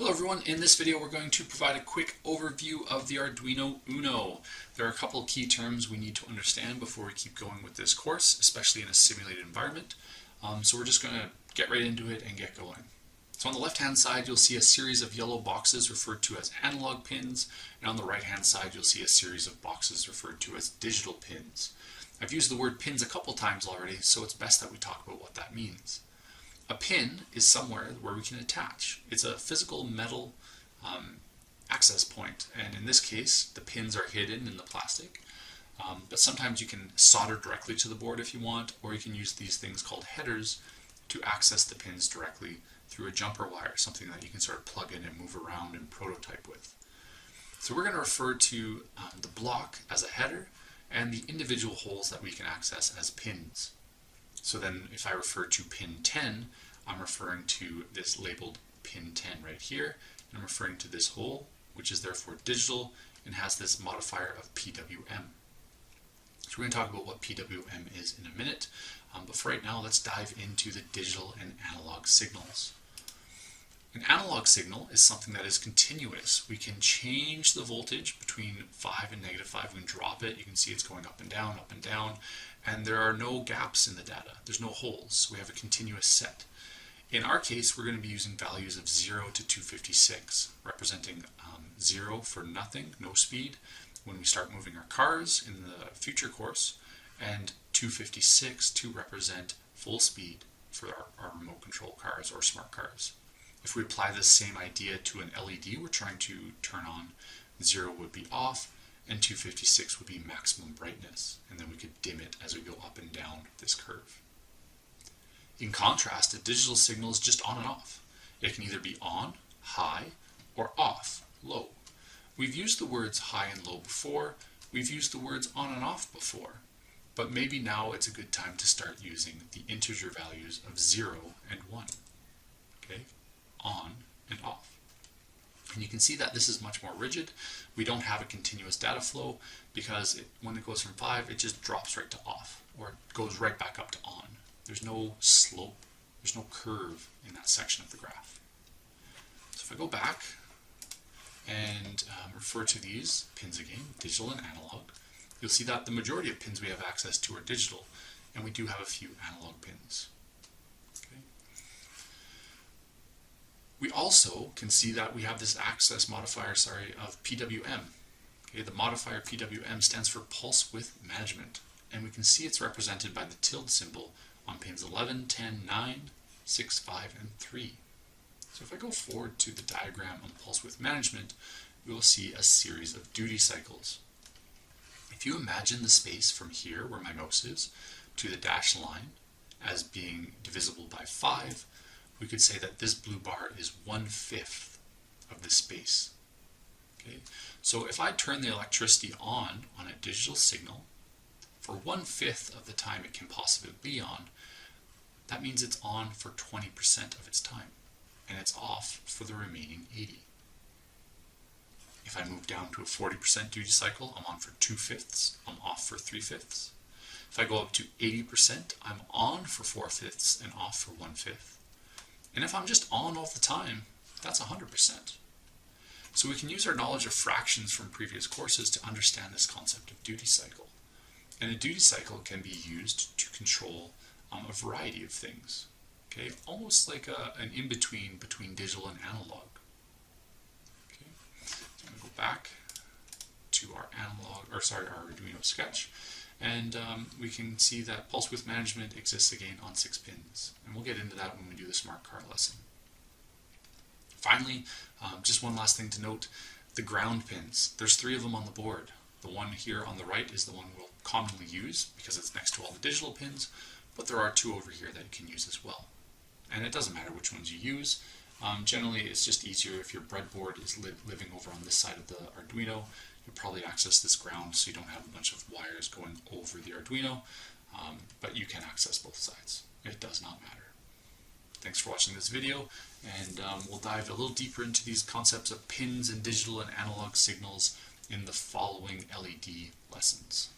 Hello everyone, in this video we're going to provide a quick overview of the Arduino Uno. There are a couple of key terms we need to understand before we keep going with this course, especially in a simulated environment. So we're just going to get right into it and get going. So on the left hand side you'll see a series of yellow boxes referred to as analog pins, and on the right hand side you'll see a series of boxes referred to as digital pins. I've used the word pins a couple times already, so it's best that we talk about what that means. A pin is somewhere where we can attach. It's a physical metal access point, and in this case the pins are hidden in the plastic, but sometimes you can solder directly to the board if you want, or you can use these things called headers to access the pins directly through a jumper wire, something that you can sort of plug in and move around and prototype with. So we're going to refer to the block as a header and the individual holes that we can access as pins. So then if I refer to pin 10, I'm referring to this labeled pin 10 right here, and I'm referring to this hole, which is therefore digital and has this modifier of PWM. So we're going to talk about what PWM is in a minute, but for right now let's dive into the digital and analog signals. An analog signal is something that is continuous. We can change the voltage between 5 and -5. We can drop it. You can see it's going up and down, and there are no gaps in the data. There's no holes. So we have a continuous set. In our case, we're going to be using values of 0 to 256, representing 0 for nothing, no speed, when we start moving our cars in the future course, and 256 to represent full speed for our remote control cars or smart cars. If we apply this same idea to an LED we're trying to turn on, 0 would be off, and 256 would be maximum brightness, and then we could dim it as we go up and down this curve. In contrast, a digital signal is just on and off. It can either be on, high, or off, low. We've used the words high and low before, we've used the words on and off before, but maybe now it's a good time to start using the integer values of 0 and 1. Okay? On and off. And you can see that this is much more rigid. We don't have a continuous data flow because when it goes from 5, it just drops right to off, or it goes right back up to on. There's no slope, there's no curve in that section of the graph. So if I go back and refer to these pins again, digital and analog, you'll see that the majority of pins we have access to are digital, and we do have a few analog pins. We also can see that we have this access modifier, of PWM. Okay, the modifier PWM stands for pulse width management, and we can see it's represented by the tilde symbol on pins 11, 10, 9, 6, 5, and 3. So if I go forward to the diagram on pulse width management, we will see a series of duty cycles. If you imagine the space from here, where my mouse is, to the dashed line as being divisible by 5, we could say that this blue bar is 1/5 of the space. Okay? So if I turn the electricity on a digital signal, for 1/5 of the time it can possibly be on, that means it's on for 20% of its time, and it's off for the remaining 80. If I move down to a 40% duty cycle, I'm on for 2/5, I'm off for 3/5. If I go up to 80%, I'm on for 4/5 and off for 1/5. And if I'm just on all the time, that's 100%. So we can use our knowledge of fractions from previous courses to understand this concept of duty cycle. And a duty cycle can be used to control a variety of things. Okay, almost like an in-between between digital and analog. Okay, so I'm going to go back to our our Arduino sketch. And we can see that pulse width management exists again on 6 pins. And we'll get into that when we do the smart car lesson. Finally, just one last thing to note, the ground pins. There's 3 of them on the board. The one here on the right is the one we'll commonly use because it's next to all the digital pins, but there are 2 over here that you can use as well. And it doesn't matter which ones you use. Generally, it's just easier if your breadboard is living over on this side of the Arduino. You'll probably access this ground so you don't have a bunch of wires going over the Arduino, but you can access both sides. It does not matter. Thanks for watching this video, and we'll dive a little deeper into these concepts of pins and digital and analog signals in the following LED lessons.